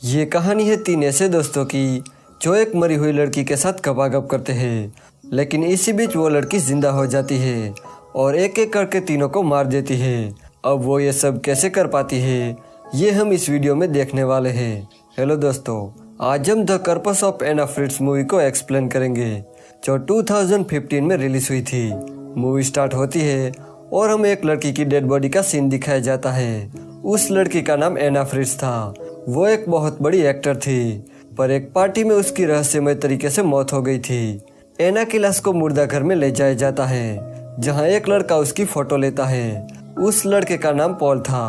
ये कहानी है तीन ऐसे दोस्तों की जो एक मरी हुई लड़की के साथ गपागप करते हैं, लेकिन इसी बीच वो लड़की जिंदा हो जाती है और एक एक करके तीनों को मार देती है। अब वो ये सब कैसे कर पाती है, ये हम इस वीडियो में देखने वाले हैं। हेलो दोस्तों, आज हम the corpse of Anna Fritz movie को एक्सप्लेन करेंगे जो 2015 में रिलीज हुई थी। मूवी स्टार्ट होती है और हमें एक लड़की की डेड बॉडी का सीन दिखाया जाता है। उस लड़की का नाम एना फ्रिट्ज था। वो एक बहुत बड़ी एक्टर थी, पर एक पार्टी में उसकी रहस्यमय तरीके से मौत हो गई थी। एना की लाश को मुर्दा घर में ले जाया जाता है, जहां एक लड़का उसकी फोटो लेता है। उस लड़के का नाम पॉल था।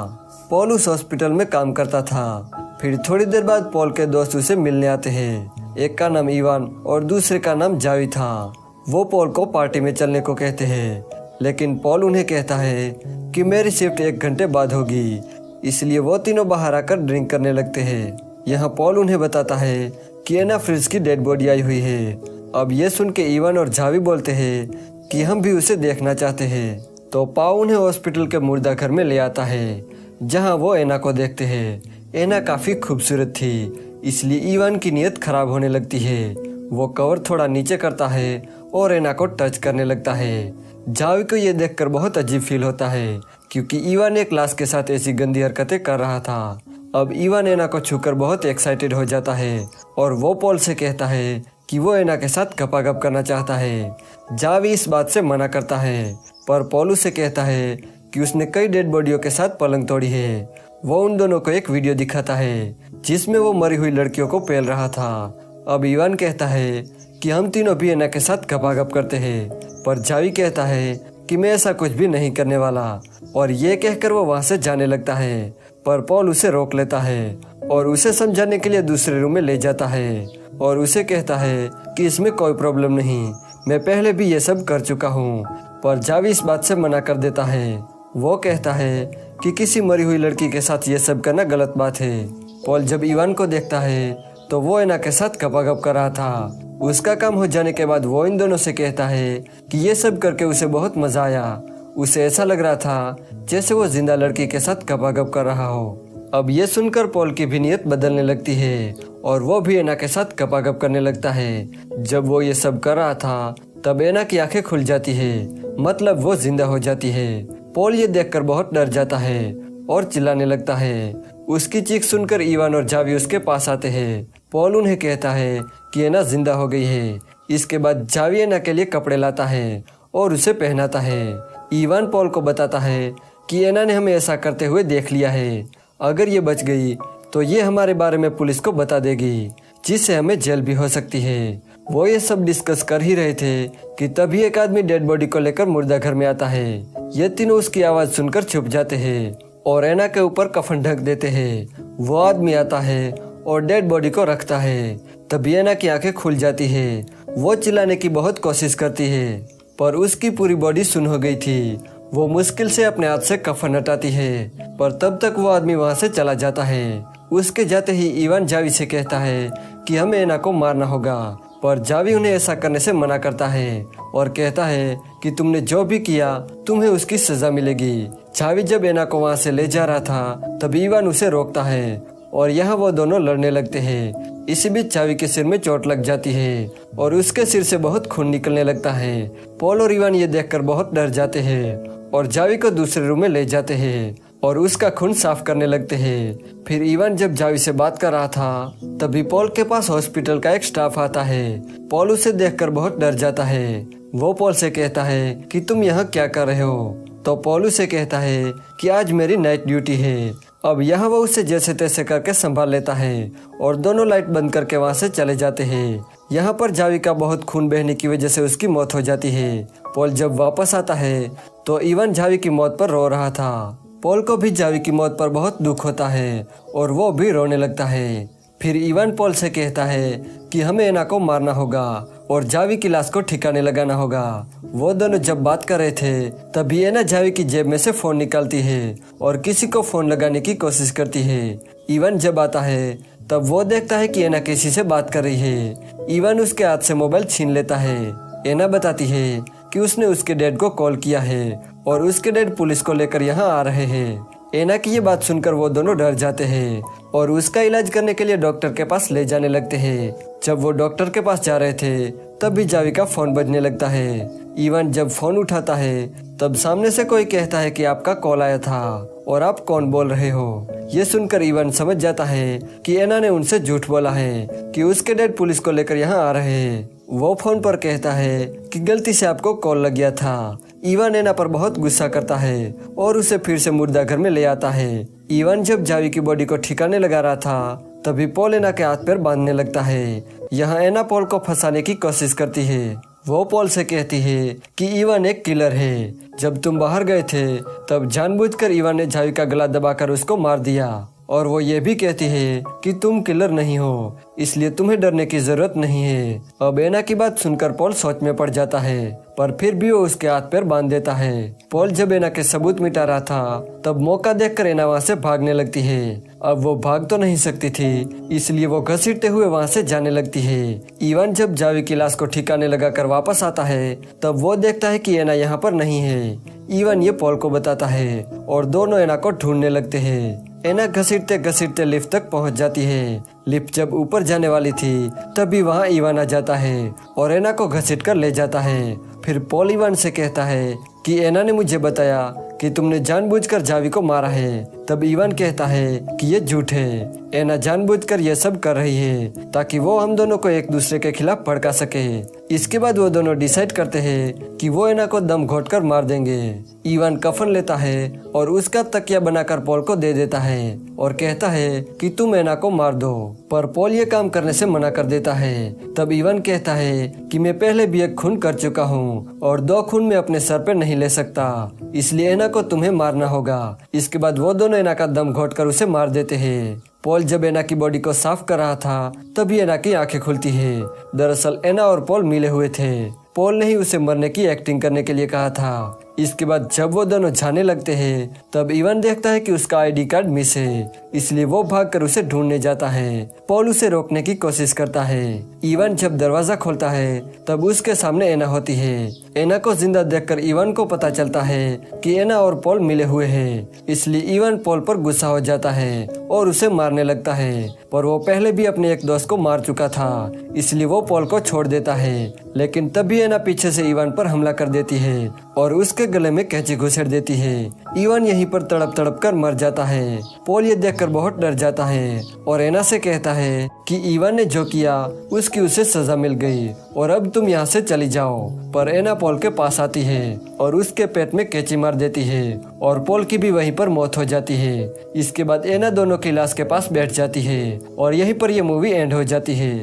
पॉल उस हॉस्पिटल में काम करता था। फिर थोड़ी देर बाद पॉल के दोस्त उसे मिलने आते हैं। एक का नाम इवान और दूसरे का नाम जावी था। वो पॉल को पार्टी में चलने को कहते हैं, लेकिन पॉल उन्हें कहता है कि मेरी शिफ्ट 1 घंटे बाद होगी, इसलिए वो तीनों बाहर आकर ड्रिंक करने लगते हैं। यहाँ पॉल उन्हें बताता है कि एना फ्रिट्ज की डेड बॉडी आई हुई है। अब ये सुन के इवान और जावी बोलते हैं कि हम भी उसे देखना चाहते हैं। तो पाओ उन्हें हॉस्पिटल के मुर्दा घर में ले आता है, जहाँ वो एना को देखते हैं। एना काफी खूबसूरत थी, इसलिए इवान की नीयत खराब होने लगती है। वो कवर थोड़ा नीचे करता है और एना को टच करने लगता है। जावी को ये देखकर बहुत अजीब फील होता है, क्योंकि इवान एक लाश के साथ ऐसी गंदी हरकतें कर रहा था। अब इवान एना को छूकर बहुत एक्साइटेड हो जाता है और वो पॉल से कहता है कि वो एना के साथ गपागप करना चाहता है। जावी इस बात से मना करता है, पर पॉल उसे कहता है कि उसने कई डेड बॉडियों के साथ पलंग तोड़ी है। वो उन दोनों को एक वीडियो दिखाता है जिसमें वो मरी हुई लड़कियों को पेल रहा था। अब इवान कहता है कि हम तीनों भी एना के साथ गपागप करते हैं, पर जावी कहता है कि मैं ऐसा कुछ भी नहीं करने वाला, और ये कहकर वो वहाँ से जाने लगता है। पर पॉल उसे रोक लेता है और उसे समझाने के लिए दूसरे रूम में ले जाता है और उसे कहता है कि इसमें कोई प्रॉब्लम नहीं, मैं पहले भी ये सब कर चुका हूँ। पर जावी इस बात से मना कर देता है। वो कहता है कि किसी मरी हुई लड़की के साथ ये सब करना गलत बात है। पॉल जब इवान को देखता है तो वो एना के साथ गपागप कर रहा था। उसका काम हो जाने के बाद वो इन दोनों से कहता है कि ये सब करके उसे बहुत मजा आया। उसे ऐसा लग रहा था जैसे वो जिंदा लड़की के साथ गपागप कर रहा हो। अब ये सुनकर पॉल की भी नीयत बदलने लगती है और वो भी एना के साथ गपागप करने लगता है। जब वो ये सब कर रहा था तब एना की आंखें खुल जाती है, मतलब वो जिंदा हो जाती है। पॉल ये देखकर बहुत डर जाता है और चिल्लाने लगता है। उसकी चीख सुनकर इवान और जावी उसके पास आते हैं। पॉल उन्हें कहता है कि एना जिंदा हो गई है। इसके बाद जावी एना के लिए कपड़े लाता है और उसे पहनाता है। इवान पॉल को बताता है कि एना ने हमें ऐसा करते हुए देख लिया है। अगर ये बच गई तो ये हमारे बारे में पुलिस को बता देगी, जिससे हमें जेल भी हो सकती है। वो ये सब डिस्कस कर ही रहे थे कि तभी एक आदमी डेड बॉडी को लेकर मुर्दा घर में आता है। ये तीनों उसकी आवाज सुनकर छुप जाते हैं और एना के ऊपर कफन ढक देते हैं। वो आदमी आता है और डेड बॉडी को रखता है। तभी एना की आंखें खुल जाती है। वो चिल्लाने की बहुत कोशिश करती है, पर उसकी पूरी बॉडी सुन्न हो गई थी। वो मुश्किल से अपने हाथ से कफन हटाती है, पर तब तक वो आदमी वहाँ से चला जाता है। उसके जाते ही इवान जावी से कहता है कि हमें एना को मारना होगा, पर जावी उन्हें ऐसा करने से मना करता है और कहता है कि तुमने जो भी किया तुम्हें उसकी सजा मिलेगी। जावी जब एना को वहाँ से ले जा रहा था तब इवान उसे रोकता है और यहाँ वो दोनों लड़ने लगते हैं। इसी बीच जावी के सिर में चोट लग जाती है और उसके सिर से बहुत खून निकलने लगता है। पॉल और इवान ये देखकर बहुत डर जाते हैं और जावी को दूसरे रूम में ले जाते हैं और उसका खून साफ करने लगते हैं। फिर इवान जब जावी से बात कर रहा था तभी पॉल के पास हॉस्पिटल का एक स्टाफ आता है। पॉल उसे देखकर बहुत डर जाता है। वो पॉल से कहता है कि तुम यहाँ क्या कर रहे हो? तो पॉल उसे कहता है कि आज मेरी नाइट ड्यूटी है। अब यहाँ वो उसे जैसे तैसे करके संभाल लेता है और दोनों लाइट बंद करके वहाँ से चले जाते हैं। यहाँ पर जावी का बहुत खून बहने की वजह से उसकी मौत हो जाती है। पॉल जब वापस आता है तो इवान जावी की मौत पर रो रहा था। पॉल को भी जावी की मौत पर बहुत दुख होता है और वो भी रोने लगता है। फिर इवान पॉल से कहता है कि हमें एना को मारना होगा और जावी की लाश को ठिकाने लगाना होगा। वो दोनों जब बात कर रहे थे तभी एना जावी की जेब में से फोन निकालती है और किसी को फोन लगाने की कोशिश करती है। इवान जब आता है तब वो देखता है कि एना किसी से बात कर रही है। इवान उसके हाथ से मोबाइल छीन लेता है। एना बताती है कि उसने उसके डैड को कॉल किया है और उसके डैड पुलिस को लेकर यहाँ आ रहे हैं। एना की ये बात सुनकर वो दोनों डर जाते हैं और उसका इलाज करने के लिए डॉक्टर के पास ले जाने लगते हैं। जब वो डॉक्टर के पास जा रहे थे तभी जावी का फोन बजने लगता है। इवान जब फोन उठाता है तब सामने से कोई कहता है कि आपका कॉल आया था और आप कौन बोल रहे हो। ये सुनकर इवान समझ जाता है कि एना ने उनसे झूठ बोला है कि उसके डैड पुलिस को लेकर यहाँ आ रहे हैं। वो फोन पर कहता है कि गलती से आपको कॉल लग गया था। इवान एना पर बहुत गुस्सा करता है और उसे फिर से मुर्दा घर में ले आता है। इवान जब जावी की बॉडी को ठिकाने लगा रहा था तभी पॉल एना के हाथ पैर बांधने लगता है। यहाँ एना पॉल को फंसाने की कोशिश करती है। वो पॉल से कहती है कि इवान एक किलर है। जब तुम बाहर गए थे तब जानबूझकर इवान ने जावी का गला दबाकर उसको मार दिया और वो ये भी कहती है कि तुम किलर नहीं हो, इसलिए तुम्हें डरने की जरूरत नहीं है। अब एना की बात सुनकर पॉल सोच में पड़ जाता है पर फिर भी वो उसके हाथ पैर बांध देता है। पॉल जब एना के सबूत मिटा रहा था तब मौका देखकर एना वहाँ से भागने लगती है। अब वो भाग तो नहीं सकती थी इसलिए वो घसीटते हुए वहाँ से जाने लगती है। इवान जब जावी की लाश को ठिकाने लगाकर वापस आता है तब वो देखता है कि एना यहाँ पर नहीं है। इवान ये पॉल को बताता है और दोनों एना को ढूंढने लगते हैं। एना घसीटते घसीटते लिफ्ट तक पहुंच जाती है। लिफ्ट जब ऊपर जाने वाली थी तभी वहां इवान आ जाता है और एना को घसीट कर ले जाता है। फिर पॉल इवान से कहता है कि एना ने मुझे बताया कि तुमने जानबूझकर जावी को मारा है। तब इवान कहता है कि ये झूठ है, एना जानबूझकर ये सब कर रही है ताकि वो हम दोनों को एक दूसरे के खिलाफ भड़का सके। इसके बाद वो दोनों डिसाइड करते हैं कि वो एना को दम घोंटकर मार देंगे। इवान कफन लेता है और उसका तकिया बनाकर पॉल को दे देता है और कहता है कि तुम एना को मार दो, पर पॉल ये काम करने से मना कर देता है। तब इवान कहता है कि मैं पहले भी एक खून कर चुका हूँ और 2 खून में अपने सर पे नहीं ले सकता, इसलिए एना को तुम्हें मारना होगा। इसके बाद वो दोनों एना का दम घोंटकर उसे मार देते हैं। पॉल जब एना की बॉडी को साफ कर रहा था तभी एना की आंखें खुलती है। दरअसल एना और पॉल मिले हुए थे। पॉल ने ही उसे मरने की एक्टिंग करने के लिए कहा था। इसके बाद जब वो दोनों जाने लगते हैं तब इवान देखता है कि उसका आईडी कार्ड मिस है, इसलिए वो भागकर उसे ढूंढने जाता है। पॉल उसे रोकने की कोशिश करता है। इवान जब दरवाजा खोलता है तब उसके सामने एना होती है। एना को जिंदा देखकर इवान को पता चलता है कि एना और पॉल मिले हुए हैं, इसलिए इवान पॉल पर गुस्सा हो जाता है और उसे मारने लगता है। पर वो पहले भी अपने एक दोस्त को मार चुका था, इसलिए वो पॉल को छोड़ देता है। लेकिन तभी एना पीछे से इवान पर हमला कर देती है और उसके गले में कैंची घुसेड़ देती है। इवान यहीं पर तड़प तड़प कर मर जाता है। पॉल ये देखकर बहुत डर जाता है और एना से कहता है कि इवान ने जो किया उसकी उसे सजा मिल गई और अब तुम यहाँ से चली जाओ। पर एना पॉल के पास आती है और उसके पेट में कैंची मार देती है और पॉल की भी वहीं पर मौत हो जाती है। इसके बाद एना दोनों की लाश के पास बैठ जाती है और यहीं पर यह मूवी एंड हो जाती है।